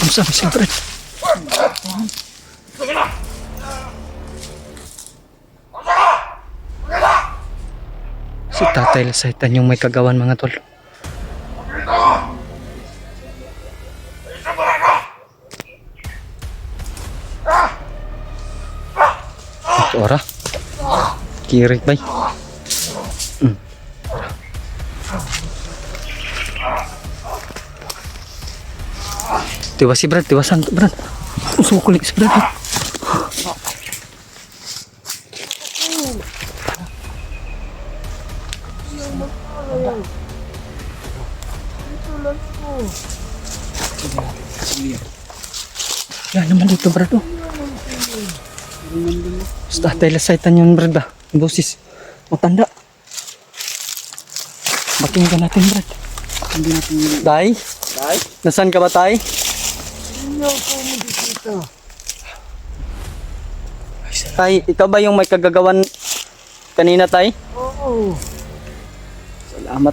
Unsa ba siya, Brad? Si Tatay Lasaitan yung may kagawan, mga tol. Ito ora. Kirik bay. Tiwas si Brad, tiwasan to Brad. Usukulik si Brad. Yan naman dito Brad. Oh. Tatay Lasaitan yun Brad ba? Boses. Matanda. Pakinggan natin Brad. Tay? Tay? Nasaan ka ba Tay? Tay, ikaw ba yung may kagagawan kanina Tay? Oo.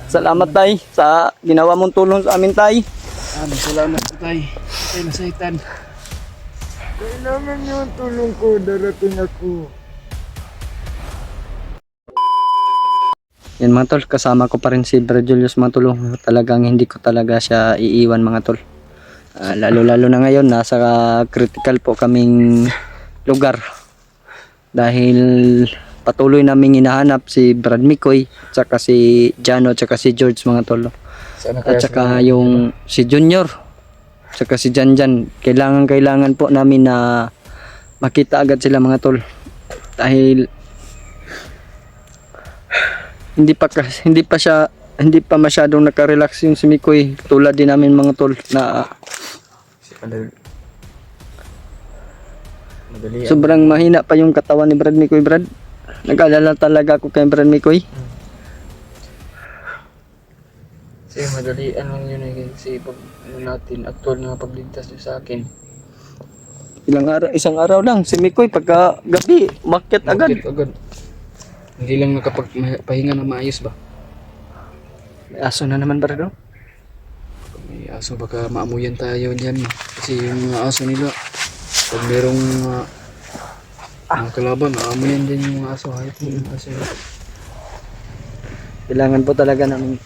Salamat Tay sa ginawa mong tulong sa amin Tay. Salamat po Tay. Tatay Lasaitan. Kailangan niyo ang tulong ko, darating ako. Yan mga tol, kasama ko pa rin si Brad Julius mga tol. Talagang hindi ko talaga siya iiwan mga tol. Lalo na ngayon, nasa critical po kaming lugar. Dahil patuloy naming hinahanap si Brad Mikoy, tsaka si Jano, tsaka si George mga tol. At tsaka yung si Junior, tsaka si Janjan. Kailangan po namin na makita agad sila mga tol. Dahil hindi pa masyadong naka-relax yung si Mikoy, tulad din namin mga tol na sobrang mahina pa yung katawan ni Brad Mikoy Brad. Nag-alala talaga ako kay Brad Mikoy. Kasi madalian lang yun eh. Kasi pag natin, actual na pagligtas nyo sa akin. Isang araw lang si Mikoy pagka gabi umakyat agad. Hindi lang nakapagpahinga na maayos ba? May aso na naman Brad. May aso baka maamuyan tayo dyan. Kasi yung mga aso nila, pag merong mga kalaban, maamuyan din yung mga aso. Hayop mo yung aso. Kailangan po talaga namin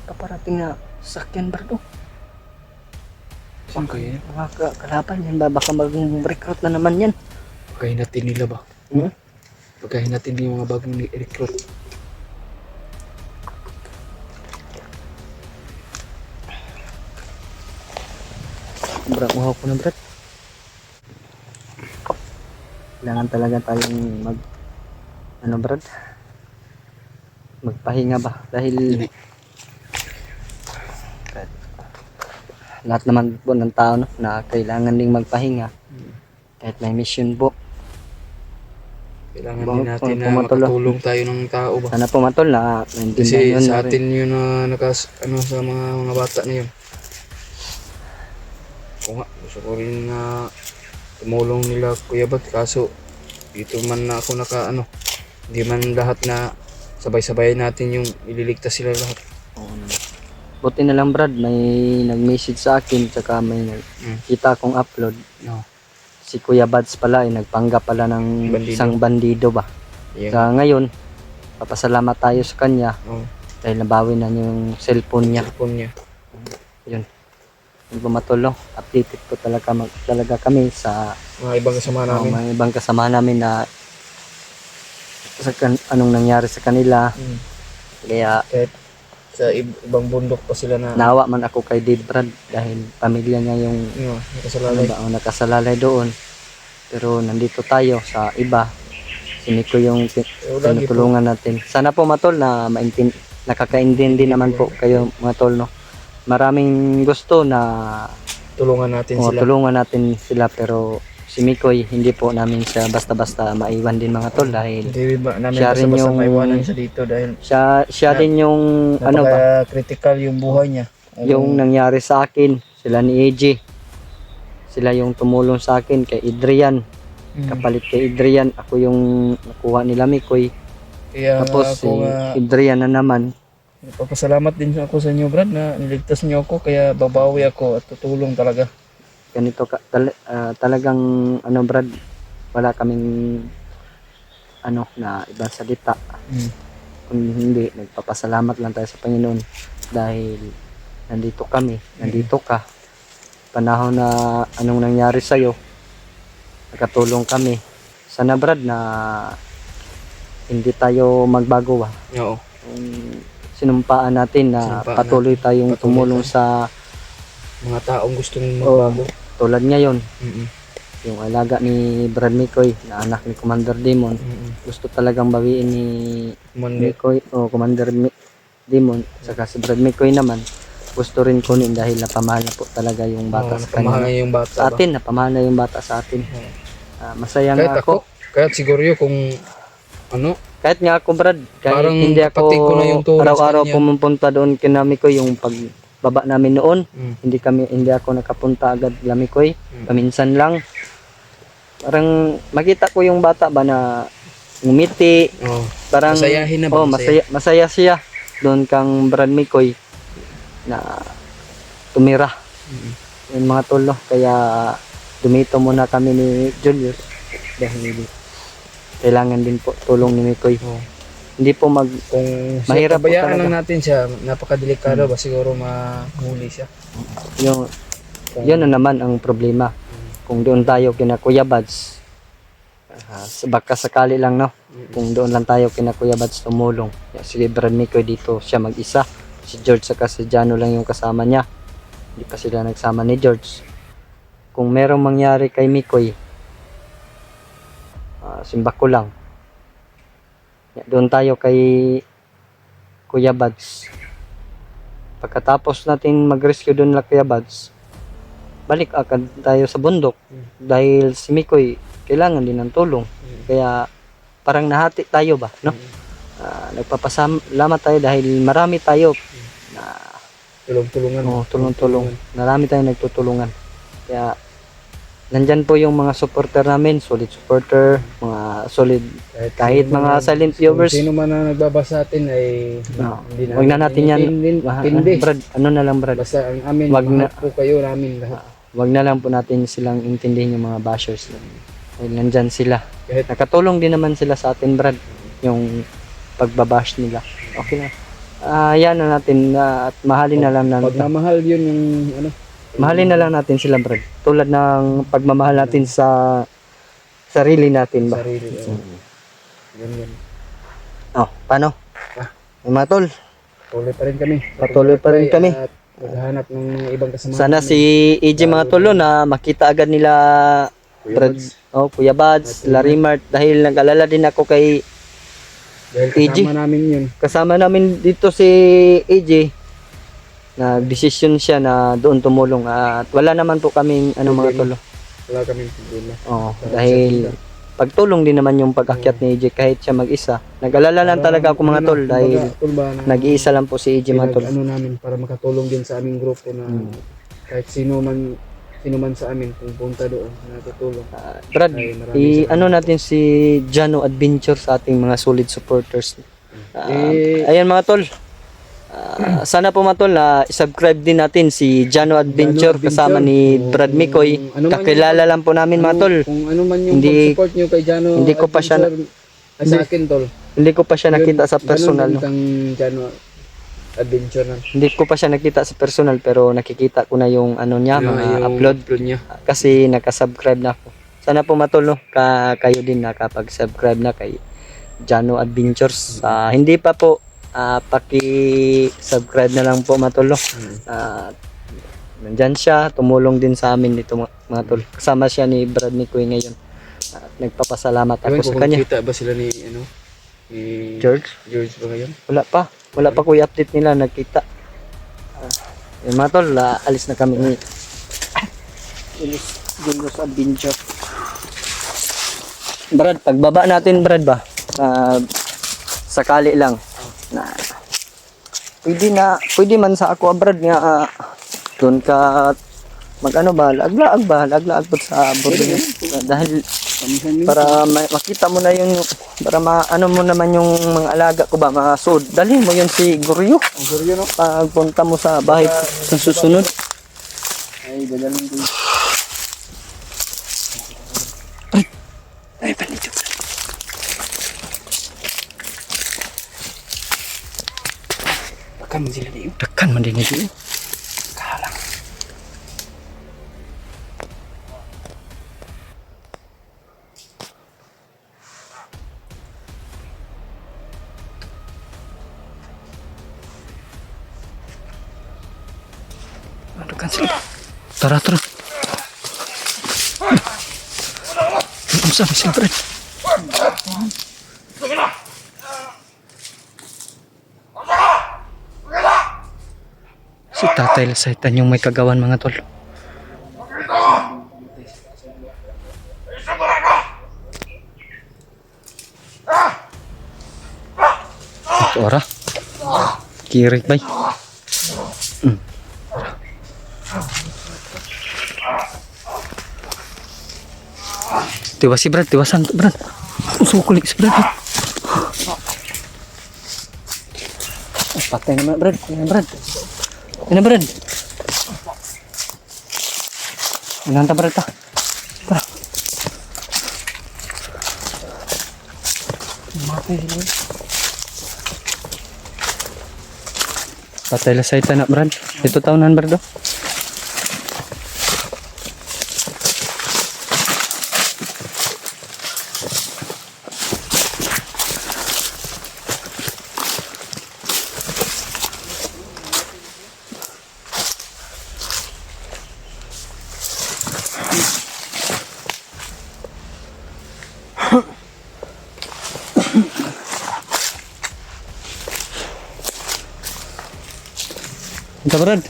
paparating na sakyan Brad. Saan kayo? Mga kalaban yan ba? Baka mag-recruit na naman yan. Pagkain nila ba? Pagkain natin yung mga bagong recruit. Sobrang uhaw ko na Brad. Kailangan talaga tayong Brad? Magpahinga ba? Dahil lahat naman po ng tao na kailangan ding magpahinga. Kahit may mission po. Kailangan din natin na makatulong tayo ng tao ba? Sana po matol na kasi sa atin yun na sa mga bata na yun. Oo nga, gusto ko rin na tumulong nila Kuya Bat, kaso dito man na ako hindi man lahat na sabay-sabay natin yung ililigtas sila lahat. Buti na lang Brad, may nag-message sa akin tsaka may nakita akong upload. Si Kuya Bads pala ay nagpanggap pala ng isang bandido ba. Kaya ngayon, papasalamat tayo sa kanya dahil nabawi na yung cellphone niya. Yun. Hindi po matulong. Updated po talaga kami sa mga ibang kasama namin. Mga ibang kasama namin na anong nangyari sa kanila. Kaya sa ibang bundok pa sila na nawa man ako kay Dave Brad dahil pamilya niya yung nakasalalay doon. Pero nandito tayo sa iba. Siniko yung tinutulungan natin. Sana po matol na nakakaintindi naman po kayo mga tol Maraming gusto na tulungan natin sila pero si Mikoy hindi po namin siya basta-basta maiwan din mga tol dahil siya rin yung maiwanan siya dito dahil siya din yung critical yung buhay niya. Yung nangyari sa akin, sila ni AJ. Sila yung tumulong sa akin kay Adrian. Kapalit kay Adrian, ako yung nakuha nila Mikoy. Tapos si Adrian na naman Nagpapasalamat din ako sa inyo, Brad, na niligtas niyo ako, kaya babawi ako at tutulong talaga. Ganito talagang ano Brad, wala kaming ano na ibang salita. Kung hindi, nagpapasalamat lang tayo sa Panginoon dahil nandito kami, nandito ka. Panahon na anong nangyari sa'yo, nakatulong kami. Sana Brad na hindi tayo magbago ba. Oo. Sinumpaan natin na Sinumpaan patuloy tayong Patuloy tumulong sa Mga taong gustong magbago. tulad ngayon. Mm-mm. Yung alaga ni Brad Mikoy na anak ni Commander Demon, gusto talagang bawiin ni Monday. Mikoy o Commander Demon, saka si Brad Mikoy naman gusto rin kunin dahil napamahal na po talaga yung bata sa Napamahal kanya. na yung bata Sa atin, napamahal na yung bata sa atin. Masaya Kahit nga ako, ako. kahit siguro yun kung ano, Kahit nga ako Brad, kahit Parang hindi ako kapatid ko na yung turing sa araw-araw kanya. pumupunta doon kina Mikoy, yung pagbaba namin noon, mm, hindi ako nakapunta agad kila Mikoy, Mm. paminsan lang. Parang makita ko yung bata ba na ngumiti, oh, parang masayahin na ba? oh, masaya siya doon kang Brad Mikoy na tumira Mm. yung mga tolo. Kaya dumito muna kami ni Julius dahil kailangan din po tulong ni Mikoy. Oh. Hindi po Kung Mahirap po pabayaan talaga. lang natin siya, napakadelikado ba siguro mahuli siya. yung yun na naman ang problema. Kung doon tayo kina Kuya Bads, baka sakali lang no, kung doon lang tayo kina Kuya Bads tumulong. Sige Brad Mikoy dito siya mag-isa, si George saka si Jano lang yung kasama niya, hindi pa sila nagsama ni George. Kung merong mangyari kay Mikoy, simba ko lang, doon tayo kay Kuya Bads. Pagkatapos natin mag-rescue doon la Kuya Bads, balik agad tayo sa bundok dahil si Mikoy kailangan din ng tulong. Kaya parang nahati tayo ba, no? Nagpapasalamat tayo dahil marami tayo na Tulong-tulungan. tulong-tulong. Marami tayong nagtutulungan. Kaya nandyan po yung mga supporter namin, solid supporter, mga solid, kahit sino mga man- silent kung viewers. Sino man na nagbabasa atin ay hindi Huwag na natin yan. Intindi. Brad, ano na lang Brad, Basta ang amin, Wag mahal na- po kayo namin lahat. wag na lang po natin silang intindihin yung mga bashers. Dahil nandyan sila. Kahit Nakatulong din naman sila sa atin Brad, yung pagbabash nila. Okay na. Yan na natin at mahalin na lang natin. pagmamahal yun yung ano. Mahalin na lang natin sila Brad. Tulad ng pagmamahal natin sa sarili natin ba. Sarili. Ganyan. Paano? Mga tol, Patuloy pa rin kami. Patuloy pa rin kami. At maghahanap ng mga ibang kasama. sana si EJ mga tolo na makita agad nila Brad, Kuya Bads, Larimart, dahil nag-alala din ako kay Dahil EJ. kasama namin yun. kasama namin dito si EJ. Nagdesisyon siya na doon tumulong at wala naman po kaming mga tolo. Wala kaming problema. Dahil pagtulong din naman yung pag-akyat ni EJ kahit siya mag-isa. Nag-alala lang talaga ako mga tol dahil nag-iisa lang po si EJ mga tol. Ano namin para makatulong din sa aming grupo na kahit sino man sa amin kung punta doon natutulong. Brad, Ay, maraming ano natin si Jano Adventure sa ating mga solid supporters. Eh, Ayan mga tol. Sana po mga tol na subscribe din natin si Jano Adventure Adventure. kasama ni Brad Mikoy. Ano man Kakilala lang po namin mga tol. Kung ano man yung Hindi- pag-support nyo kay Jano hindi ko pa siya Adventure, ay sa akin tol. Hindi ko pa siya nakita sa personal. Ganun No? din kang Jano Adventure na. Hindi ko pa siya nakita sa personal pero nakikita ko na yung niya, mga upload. niya. Kasi nakasubscribe na ako. Sana po matol, no? Kayo din nakapag-subscribe na kay Jano Adventures. Hindi pa po, paki-subscribe na lang po matol, no? Nandyan siya, tumulong din sa amin dito mga tol. Kasama siya ni Brad Mikoy ngayon. At nagpapasalamat ako Ewan ko sa kung kanya. kita ba sila ni George? George ba ngayon? Wala pa ko i-update nila, nagkita. Yung mga tol, alis na kami ni Julius Adventure. Brad, pagbaba natin Brad ba? Sakali lang na pwede man sa ako Brad nga doon ka laglaag po sa bordero dahil Para makita mo na yun, para ano mo naman yung mga alaga ko ba, masud. Dalhin mo yun si Goryo. Ang guryo no? Pagpunta mo sa bahay sa susunod. Ay, dadalhin ko. Ay, palito. Bakal mo sila diyo. Dekan man din itu. Kalang. Dekan sila. Tara, tara. Usah sih, Fred. Si Tatay Lasaitan yung may kagawan mga tol. Ito ora. Kirik bay. Tiwas si Brad, tiwasan to Brad. Sukulik si Brad. Patay naman Brad, patay Brad. Ini Brad. Nanta Brad ta. Tara. Mati sila. Patay Lasaitan na Brad. Ito tahunan Brad oh. Ito Brad.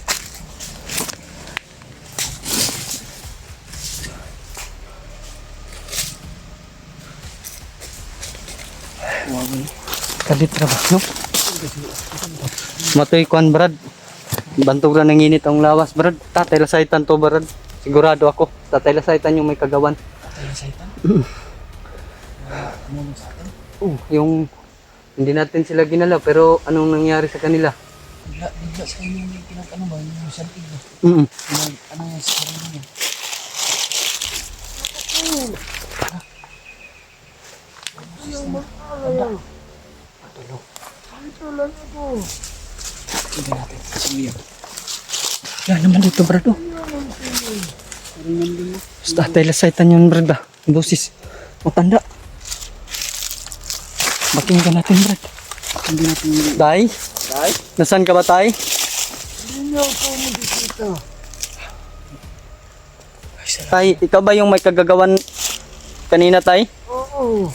Kalit ka ba, no? Matoy kuan Brad. Banturan ng init ang lawas Brad. Tatay Lasaitan to Brad. Sigurado ako. Tatay Lasaitan yung may kagawan. Tatay Lasaitan? Tumulong sa atin? Yung hindi natin sila ginala pero anong nangyari sa kanila? Bigla sa inyo yung pinag-ano ba? Yung salpig ba? Ano yung sa kanila niya? Matulog. Ito lang ako. Tignan natin. Sige yan. Yan naman dito Brad oh. Tatay Lasaitan yun Brad ba? Dosis. Matanda. Pakinggan natin Brad. Hindi natin yung... Tay? Tay? Nasaan ka ba Tay? Hindi niyo ako magkikita. Tay, ikaw ba yung may kagagawan kanina Tay? Oo.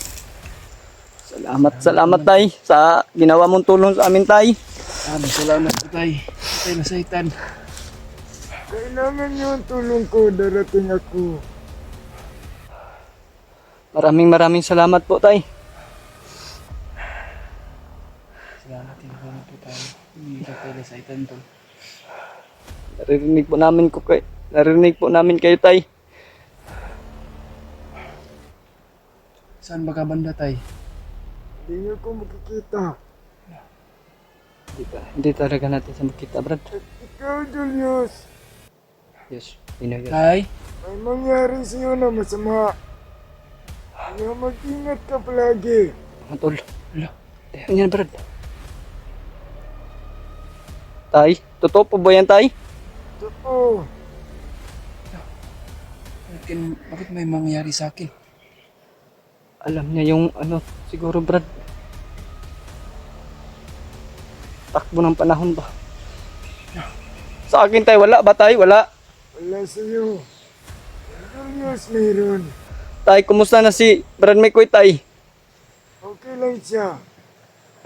Salamat Tay sa ginawa mong tulong sa amin Tay. Salamat po Tay. Tatay Lasaitan. Kailangan niyo ang tulong ko. Darating ako. Maraming salamat po Tay. Salamat din po tayo. Hindi Tatay Lasaitan to. Narinig po namin kayo Tay. Saan ba ka banda Tay? Hindi niyo ko makikita. Hindi talaga natin sa makita Brad. Ikaw Julius. Yes, inagad. Tay? May mangyari sa'yo na masama. Kaya mag-ingat ka palagi. Mga tol. Yan Brad. Tay, totoo po ba yan Tay? Totoo. Bakit may mangyari sa akin? Alam niya yung ano, siguro Brad. Takbo ng panahon ba? Sa akin Tay, wala ba Tay? Wala. Wala sa'yo. Julius meron. Tay, kumusta na si Brad McCoy Tay? Okay lang siya.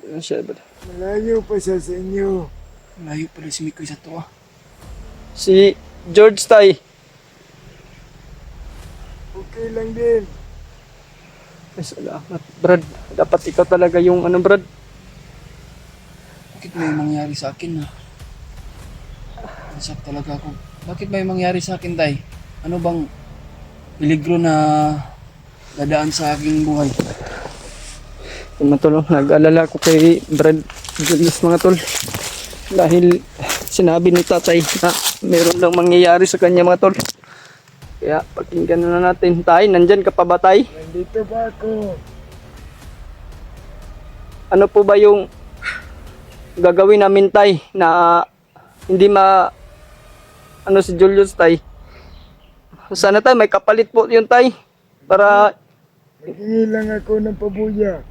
Ano siya Brad? Malayo pa siya sa inyo. Malayo pala si Mikoy sa to ah. Si George Tay. Okay lang din. Ay, salamat Brad. Dapat ikaw talaga yung ano Brad. Bakit may mangyari sa akin na? Nasak talaga ako. Bakit may mangyari sa akin Tay? Ano bang peligro na dadaan sa aking buhay. Mga tol, nag-alala ko kay Brad Julius mga tol. Dahil sinabi ni tatay na meron lang mangyayari sa kanya mga tol. Kaya pakinggan na natin. Tay, nandyan ka pa ba tay? Nandito ba ako? Ano po ba yung gagawin namin tay na hindi ano si Julius tay? Sana tay may kapalit po yun tay para Naghingi lang ako ng pabuya.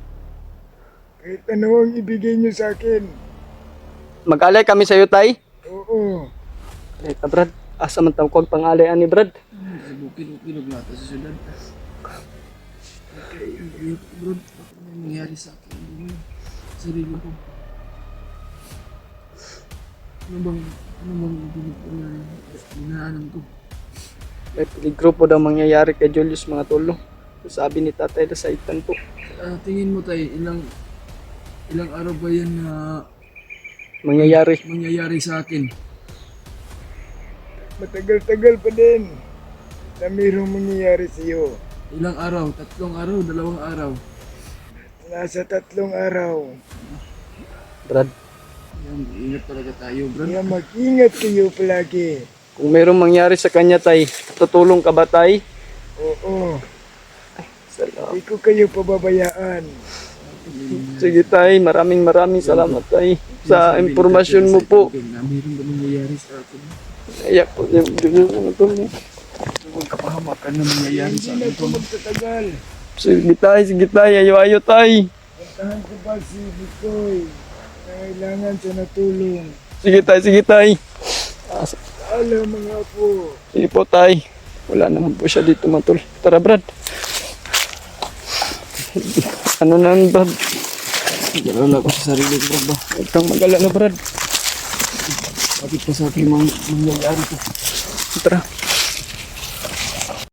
Kahit ano ang ibigay niyo sa akin. mag-alay kami sa iyo tay. Oo. Alay ka Brad, asa man tawag pang-alayan ni Brad. Sa bukid-bukid lata sa syudad. Okay, bro, ano nangyayari sa akin? Sarili ko. Ano bang dinaanan ko? May peligro po daw mangyayari kay Julius mga tolo. Sabi ni tatay na sa itan po. Tingin mo tayo, ilang araw ba yan na Mangyayari. mangyayari sa akin? Matagal-tagal pa din na mayroong mangyayari sa iyo. Ilang araw? 3 araw? 2 araw? Nasa 3 araw. Brad, Yan, ingat talaga tayo, bro. Kaya mag-ingat kayo palagi. kung mayroong mangyari sa kanya tay, tutulong ka ba tay? Oo. Salamat. Hindi ko kayo pababayaan. Sige tay, maraming salamat tay sa impormasyon mo po. Na mayroon ba nangyayari sa akin? Iyak po yung Julius mga tolo. Huwag kapahamakan na nangyayari sa Hindi na akin. ako magtatagal. Sige tay, ayo tay. Puntahan ko ba si Bikoy? Nangailangan siya na tulong. Sige tay. Alam mga po. Sige po tay. Wala naman po siya dito mga tol. Tara Brad. Ano na Brad? Nag-alala ko sa sarili ko, bro. Huwag kang mag-alala Brad. Bakit pa sa akin mangyayari to? Tara.